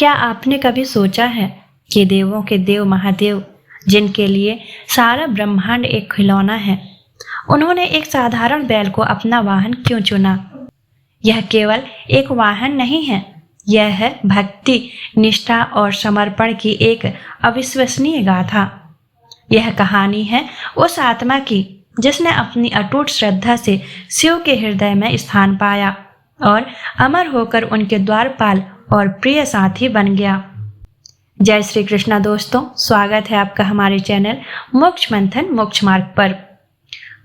क्या आपने कभी सोचा है कि देवों के देव महादेव, जिनके लिए सारा ब्रह्मांड एक खिलौना है, उन्होंने एक साधारण बैल को अपना वाहन क्यों चुना? यह केवल एक वाहन नहीं है, यह है भक्ति, निष्ठा और समर्पण की एक अविश्वसनीय गाथा। यह कहानी है उस आत्मा की जिसने अपनी अटूट श्रद्धा से शिव के हृदय में स्थान पाया और अमर होकर उनके द्वारपाल और प्रिय साथी बन गया। जय श्री कृष्णा दोस्तों, स्वागत है आपका हमारे चैनल मोक्ष मंथन मोक्ष मार्ग पर।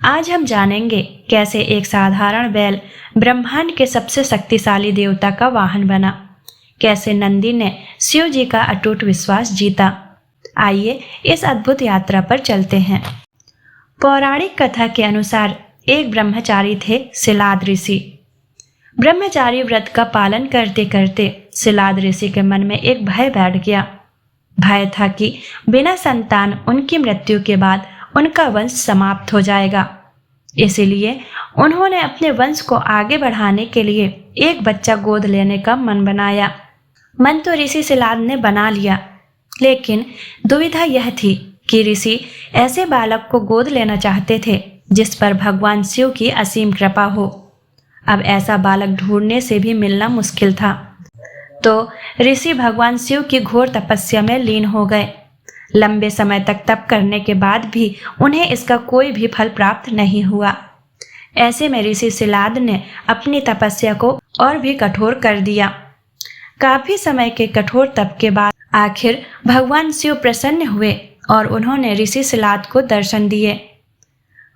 आज हम जानेंगे कैसे एक साधारण बैल ब्रह्मांड के सबसे शक्तिशाली देवता का वाहन बना, कैसे नंदी ने शिव जी का अटूट विश्वास जीता। आइए इस अद्भुत यात्रा पर चलते हैं। पौराणिक कथा के अनुसार एक ब्रह्मचारी थे शिलाद ऋषि। ब्रह्मचारी व्रत का पालन करते करते शिलाद ऋषि के मन में एक भय बैठ गया। भय था कि बिना संतान उनकी मृत्यु के बाद उनका वंश समाप्त हो जाएगा। इसीलिए उन्होंने अपने वंश को आगे बढ़ाने के लिए एक बच्चा गोद लेने का मन बनाया। मन तो ऋषि शिलाद ने बना लिया, लेकिन दुविधा यह थी कि ऋषि ऐसे बालक को गोद लेना चाहते थे जिस पर भगवान शिव की असीम कृपा हो। अब ऐसा बालक ढूंढने से भी मिलना मुश्किल था, तो ऋषि भगवान शिव की घोर तपस्या में लीन हो गए। लंबे समय तक तप करने के बाद भी उन्हें इसका कोई भी फल प्राप्त नहीं हुआ। ऐसे में ऋषि शिलाद ने अपनी तपस्या को और भी कठोर कर दिया। काफी समय के कठोर तप के बाद आखिर भगवान शिव प्रसन्न हुए और उन्होंने ऋषि शिलाद को दर्शन दिए।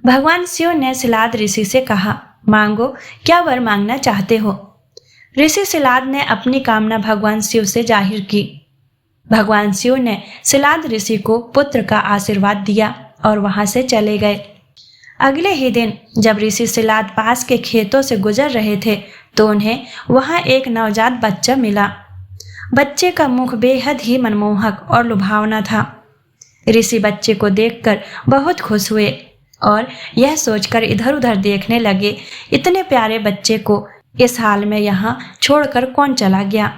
भगवान शिव ने शिलाद ऋषि से कहा, मांगो, क्या वर मांगना चाहते हो? ऋषि शिलाद ने अपनी कामना भगवान शिव से जाहिर की। भगवान शिव ने शिलाद ऋषि को पुत्र का आशीर्वाद दिया और वहां से चले गए। अगले ही दिन जब ऋषि शिलाद पास के खेतों से गुजर रहे थे तो उन्हें वहां एक नवजात बच्चा मिला। बच्चे का मुख बेहद ही मनमोहक और लुभावना था। ऋषि बच्चे को देखकर बहुत खुश हुए और यह सोचकर इधर उधर देखने लगे, इतने प्यारे बच्चे को इस हाल में यहाँ छोड़कर कौन चला गया।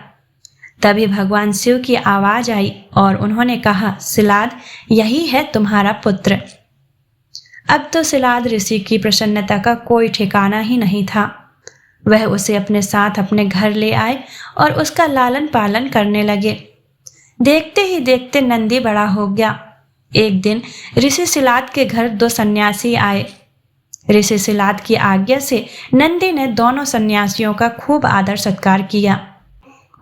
तभी भगवान शिव की आवाज आई और उन्होंने कहा, शिलाद, यही है तुम्हारा पुत्र। अब तो शिलाद ऋषि की प्रसन्नता का कोई ठिकाना ही नहीं था। वह उसे अपने साथ अपने घर ले आए और उसका लालन पालन करने लगे। देखते ही देखते नंदी बड़ा हो गया। एक दिन ऋषि शिलाद के घर दो सन्यासी आए। ऋषि शिलाद की आज्ञा से नंदी ने दोनों सन्यासियों का खूब आदर सत्कार किया,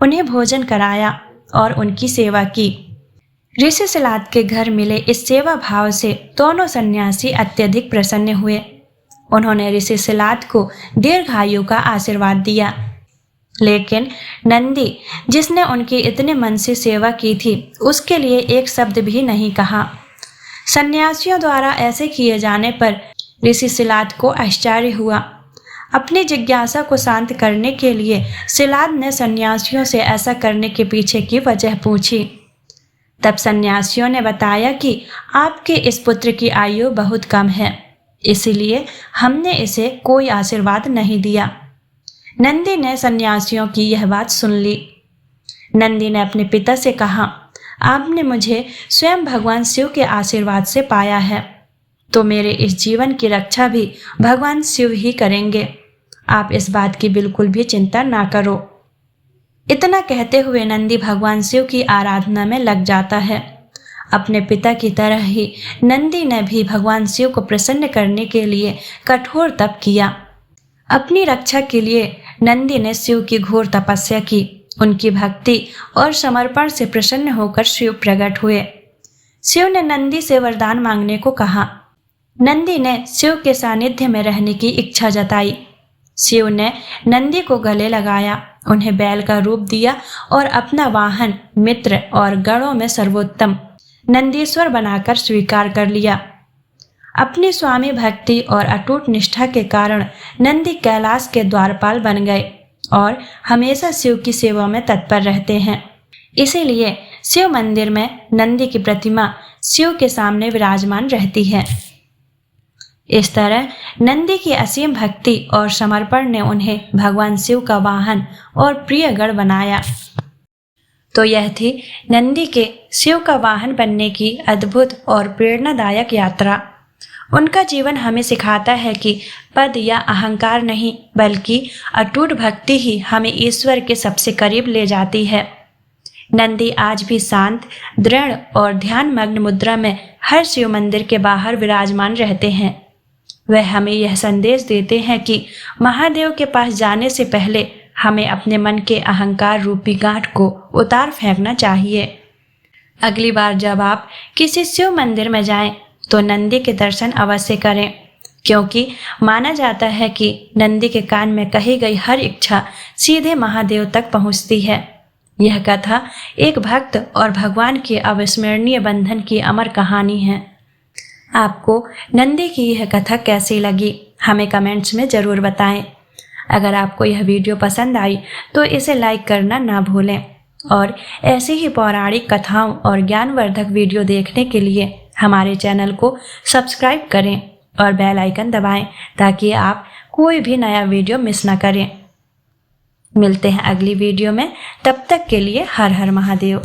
उन्हें भोजन कराया और उनकी सेवा की। ऋषि शिलाद के घर मिले इस सेवा भाव से दोनों सन्यासी अत्यधिक प्रसन्न हुए। उन्होंने ऋषि शिलाद को दीर्घायु का आशीर्वाद दिया। लेकिन नंदी, जिसने उनकी इतने मन से सेवा की थी, उसके लिए एक शब्द भी नहीं कहा। सन्यासियों द्वारा ऐसे किए जाने पर ऋषि शिलाद को आश्चर्य हुआ। अपनी जिज्ञासा को शांत करने के लिए शिलाद ने सन्यासियों से ऐसा करने के पीछे की वजह पूछी। तब सन्यासियों ने बताया कि आपके इस पुत्र की आयु बहुत कम है, इसलिए हमने इसे कोई आशीर्वाद नहीं दिया। नंदी ने सन्यासियों की यह बात सुन ली। नंदी ने अपने पिता से कहा, आपने मुझे स्वयं भगवान शिव के आशीर्वाद से पाया है, तो मेरे इस जीवन की रक्षा भी भगवान शिव ही करेंगे। आप इस बात की बिल्कुल भी चिंता ना करो। इतना कहते हुए नंदी भगवान शिव की आराधना में लग जाता है। अपने पिता की तरह ही नंदी ने भी भगवान शिव को प्रसन्न करने के लिए कठोर तप किया। अपनी रक्षा के लिए नंदी ने शिव की घोर तपस्या की। उनकी भक्ति और समर्पण से प्रसन्न होकर शिव प्रकट हुए। शिव ने नंदी से वरदान मांगने को कहा। नंदी ने शिव के सानिध्य में रहने की इच्छा जताई। शिव ने नंदी को गले लगाया, उन्हें बैल का रूप दिया और अपना वाहन, मित्र और गणों में सर्वोत्तम नंदीश्वर बनाकर स्वीकार कर लिया। अपनी स्वामी भक्ति और अटूट निष्ठा के कारण नंदी कैलाश के द्वारपाल बन गए और हमेशा शिव की सेवा में तत्पर रहते हैं। इसीलिए शिव मंदिर में नंदी की प्रतिमा शिव के सामने विराजमान रहती है। इस तरह नंदी की असीम भक्ति और समर्पण ने उन्हें भगवान शिव का वाहन और प्रिय गण बनाया। तो यह थी नंदी के शिव का वाहन बनने की अद्भुत और प्रेरणादायक यात्रा। उनका जीवन हमें सिखाता है कि पद या अहंकार नहीं बल्कि अटूट भक्ति ही हमें ईश्वर के सबसे करीब ले जाती है। नंदी आज भी शांत, दृढ़ और ध्यानमग्न मुद्रा में हर शिव मंदिर के बाहर विराजमान रहते हैं। वह हमें यह संदेश देते हैं कि महादेव के पास जाने से पहले हमें अपने मन के अहंकार रूपी गांठ को उतार फेंकना चाहिए। अगली बार जब आप किसी शिव मंदिर में जाएं, तो नंदी के दर्शन अवश्य करें, क्योंकि माना जाता है कि नंदी के कान में कही गई हर इच्छा सीधे महादेव तक पहुंचती है। यह कथा एक भक्त और भगवान के अविस्मरणीय बंधन की अमर कहानी है। आपको नंदी की यह कथा कैसी लगी, हमें कमेंट्स में ज़रूर बताएं। अगर आपको यह वीडियो पसंद आई तो इसे लाइक करना ना भूलें और ऐसी ही पौराणिक कथाओं और ज्ञानवर्धक वीडियो देखने के लिए हमारे चैनल को सब्सक्राइब करें और बेल आइकन दबाएं ताकि आप कोई भी नया वीडियो मिस ना करें। मिलते हैं अगली वीडियो में, तब तक के लिए हर हर महादेव।